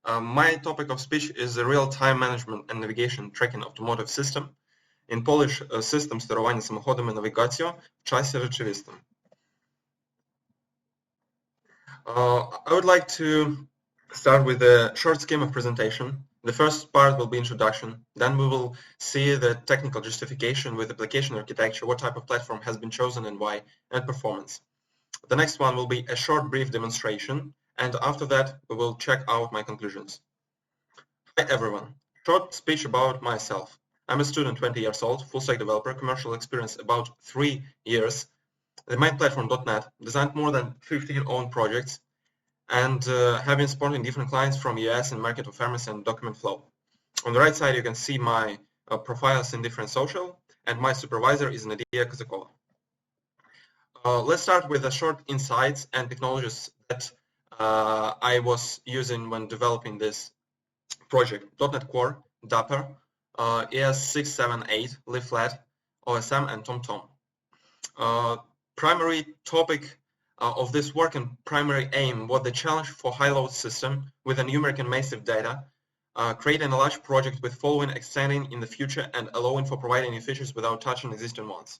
My topic of speech is the real-time management and navigation tracking automotive system. In Polish, system sterowania samochodem i nawigacją w czasie rzeczywistym. I would like to start with a short scheme of presentation. The first part will be introduction. Then we will see the technical justification with application architecture, what type of platform has been chosen and why, and performance. The next one will be a short brief demonstration, and after that we will check out my conclusions. Hi everyone. Short speech about myself. I'm a student, 20 years old, full-stack developer, commercial experience about 3 years. The main platform .NET, designed more than 15 own projects, and have been supporting different clients from US and market of pharmacy and document flow. On the right side you can see my profiles in different social, and my supervisor is Nadia Kozakova. Let's start with the short insights and technologies that I was using when developing this project. .NET Core, Dapper, ES678, Leaflet, OSM, and TomTom. Primary topic of this work and primary aim was the challenge for high-load system with a numeric and massive data, creating a large project with following extending in the future and allowing for providing new features without touching existing ones.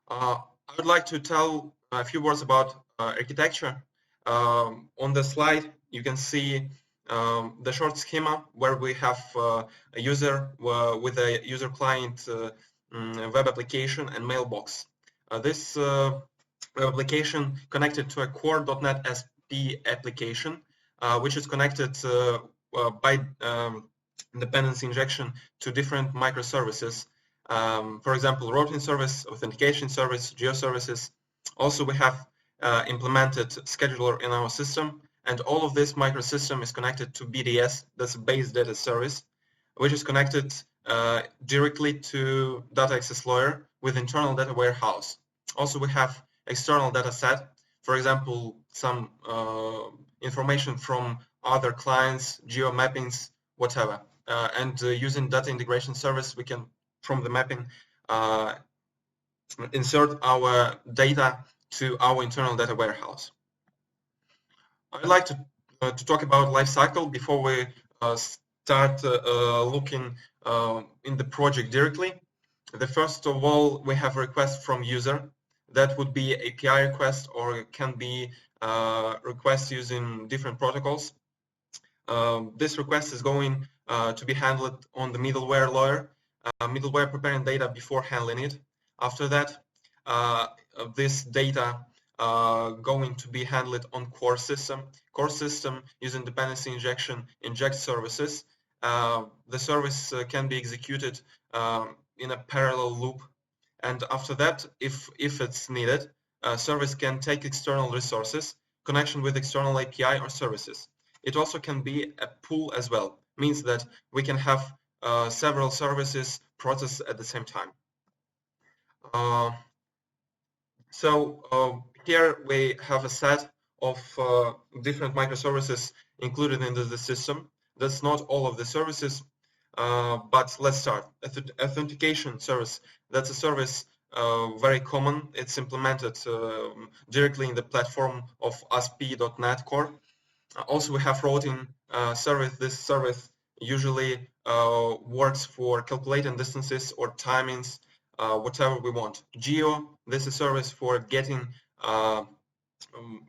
I would like to tell a few words about architecture. On the slide you can see the short schema where we have a user with a user client web application and mailbox. This web application connected to a core.NET SP application, which is connected by dependency injection to different microservices. For example, routing service, authentication service, geo services. Also, we have implemented scheduler in our system, and all of this microsystem is connected to BDS, that's a base data service, which is connected directly to data access layer with internal data warehouse. Also, we have external data set, for example, some information from other clients, geo mappings, whatever. And using data integration service, we can, from the mapping, insert our data to our internal data warehouse. I'd like to talk about lifecycle before we start looking in the project directly. The first of all, we have a request from user. That would be API request, or it can be request using different protocols. This request is going to be handled on the middleware layer. Middleware preparing data before handling it. After that, this data going to be handled on core system. Core system using dependency injection inject services. The service can be executed in a parallel loop, and after that, if it's needed, service can take external resources, connection with external API or services. It also can be a pool as well, means that we can have several services processed at the same time. Here we have a set of different microservices included in the system. That's not all of the services, but let's start. Authentication service, that's a service very common. It's implemented directly in the platform of ASP.NET Core. Also, we have routing service. This service usually works for calculating distances or timings, whatever we want. Geo, this is a service for getting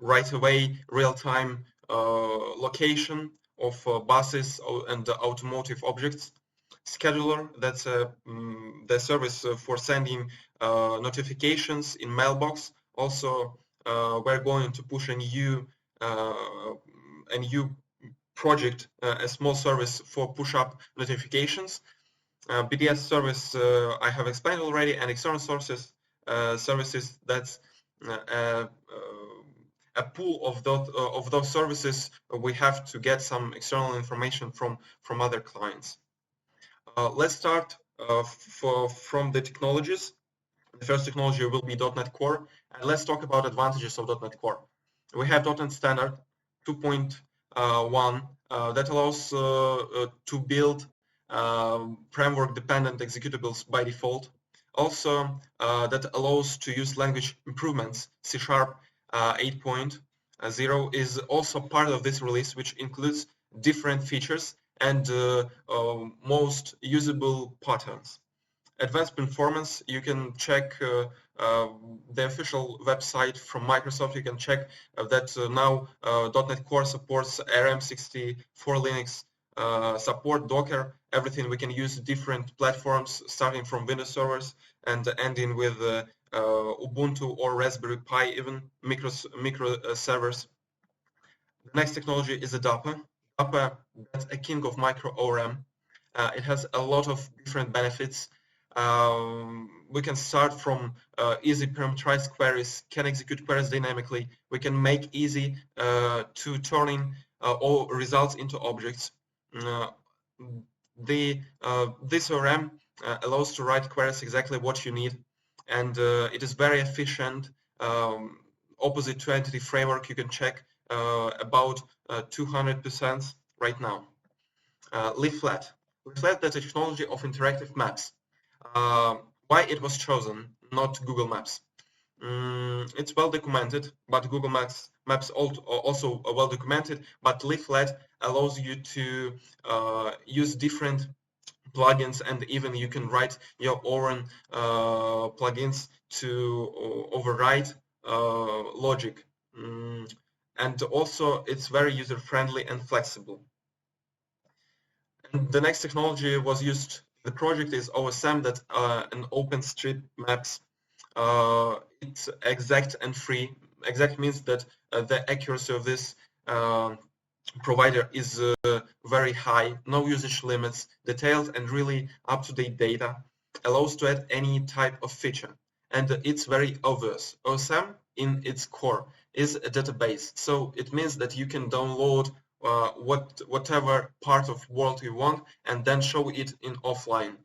right away real-time location of buses and automotive objects. Scheduler, that's the service for sending notifications in mailbox. Also, we're going to push a new project, a small service for push-up notifications. BDS service I have explained already, and external sources services, that's a pool of those services. We have to get some external information from other clients. Let's start from the technologies. The first technology will be .NET Core, and let's talk about advantages of .NET Core. We have .NET Standard 2.1 that allows to build framework-dependent executables by default. Also, that allows to use language improvements. C# 8.0 is also part of this release, which includes different features and most usable patterns. Advanced performance, you can check the official website from Microsoft. You can check that now .NET Core supports ARM64 Linux, support Docker, everything. We can use different platforms starting from Windows servers and ending with Ubuntu or Raspberry Pi, even micro servers. The next technology is Adapa. Adapa, that's a king of micro ORM. It has a lot of different benefits. We can start from easy parameterized queries, can execute queries dynamically. We can make easy to turning all results into objects. This ORM allows to write queries exactly what you need, and it is very efficient. Opposite to Entity Framework, you can check about 200% right now. Leaflet. Leaflet, that's a technology of interactive maps. Why it was chosen, not Google Maps? It's well documented, but Google Maps also well documented, but Leaflet allows you to use different plugins, and even you can write your own plugins to override logic. And also it's very user-friendly and flexible. And the next technology was used in the project is OSM, that's an OpenStreetMaps. It's exact and free. Exact means that the accuracy of this provider is very high, no usage limits, detailed and really up-to-date data, allows to add any type of feature, and it's very obvious. OSM in its core is a database, so it means that you can download whatever part of world you want and then show it in offline.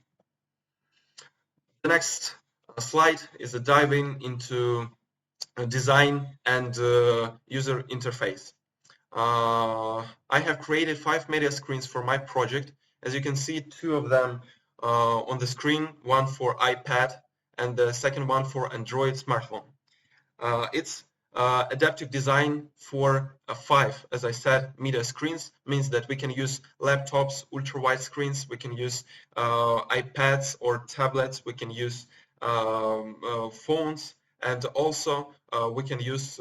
The next slide is a diving into design and user interface. I have created 5 media screens for my project. As you can see, 2 of them on the screen, one for iPad and the second one for Android smartphone. It's adaptive design for 5, as I said, media screens, means that we can use laptops, ultra-wide screens, we can use iPads or tablets, we can use phones, and also we can use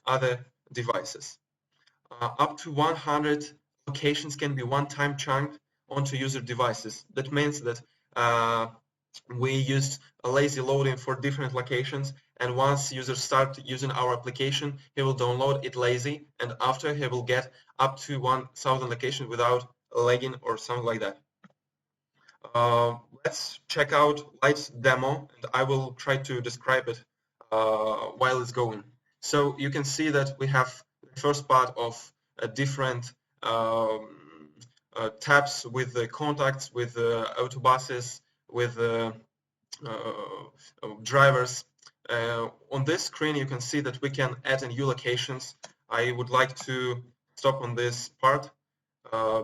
other devices. Up to 100 locations can be one-time chunked onto user devices. That means that we used a lazy loading for different locations, and once users start using our application, he will download it lazy, and after he will get up to 1,000 locations without lagging or something like that. Let's check out Light's demo, and I will try to describe it while it's going. So you can see that we have the first part of different tabs with the contacts, with autobuses, with drivers. On this screen you can see that we can add new locations. I would like to stop on this part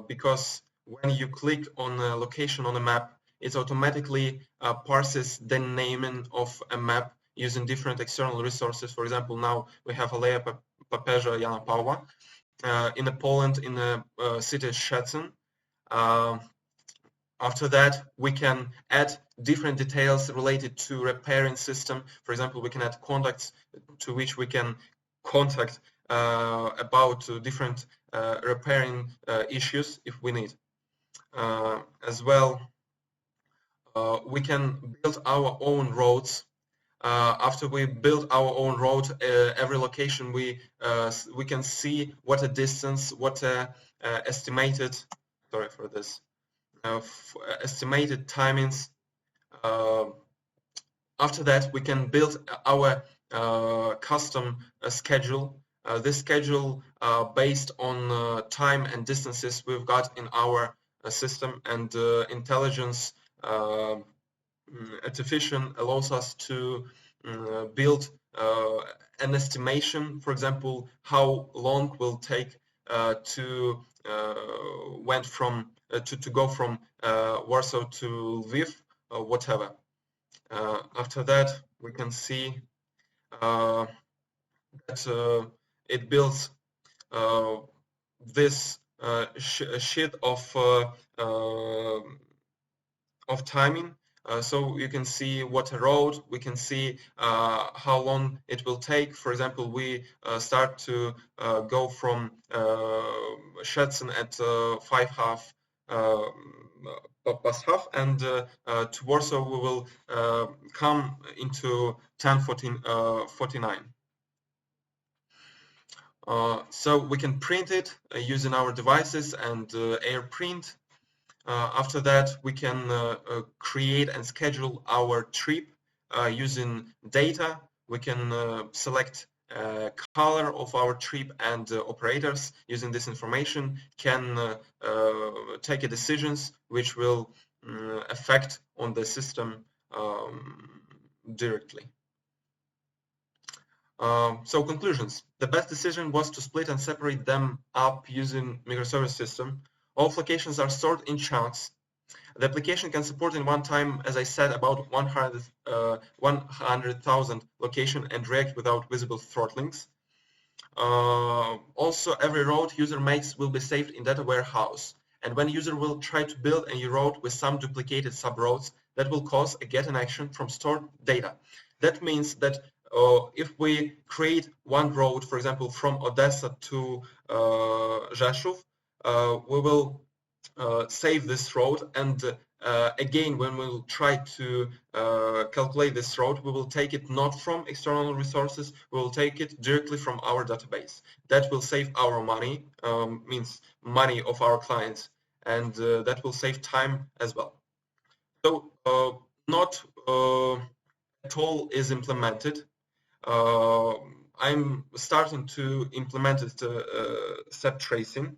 because when you click on a location on a map, it automatically parses the naming of a map using different external resources. For example, now we have Aleja Papieża Jana Pawła in Poland, in the city Szczecin. After that, we can add different details related to repairing system. For example, we can add contacts to which we can contact about different repairing issues if we need. As well, we can build our own roads. After we build our own road, every location we can see what a distance, what estimated. Sorry for this. Estimated timings. After that, we can build our custom schedule. This schedule based on time and distances we've got in our system, and intelligence artificial allows us to build an estimation. For example, how long will take to go from Warsaw to Lviv, or whatever. After that, we can see that it builds this sheet of timing. So you can see what road, we can see how long it will take. For example, we start to go from Szczecin at 5:30 past half, and to Warsaw we will come into 10:49. So we can print it using our devices and AirPrint. After that, we can create and schedule our trip using data. We can select color of our trip, and operators using this information can take decisions which will affect on the system directly. So conclusions. The best decision was to split and separate them up using microservice system. All locations are stored in chunks. The application can support in one time, as I said, about 100,000 locations and react without visible throttlings. Also, every road user makes will be saved in data warehouse. And when user will try to build a new road with some duplicated subroads, that will cause a get an action from stored data. That means that if we create one road, for example, from Odesa to Rzeszów, we will save this road, and again, when we'll try to calculate this road, we will take it not from external resources, we will take it directly from our database. That will save our money, means money of our clients, and that will save time as well. So not at all is implemented. I'm starting to implement it, step tracing.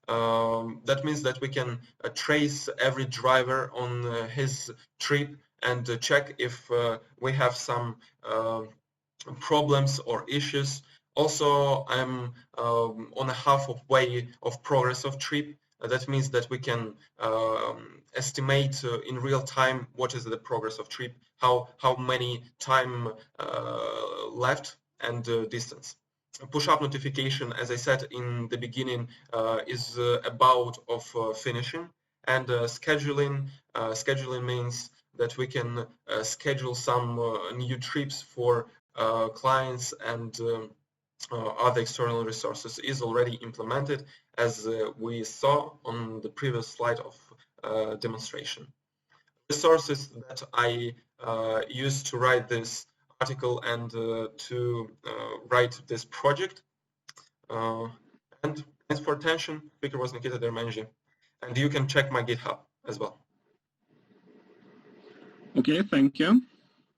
That means that we can trace every driver on his trip and check if we have some problems or issues. Also, I'm on a half of way of progress of trip. That means that we can estimate in real time what is the progress of trip, how many time left, and distance. Push-up notification, as I said in the beginning, is about of finishing, and scheduling. Scheduling means that we can schedule some new trips for clients, and other external resources is already implemented, as we saw on the previous slide of demonstration. Resources that I used to write this article and to write this project. And thanks for attention. Speaker was Nikita Dermenzhi, and you can check my GitHub as well. Okay, thank you.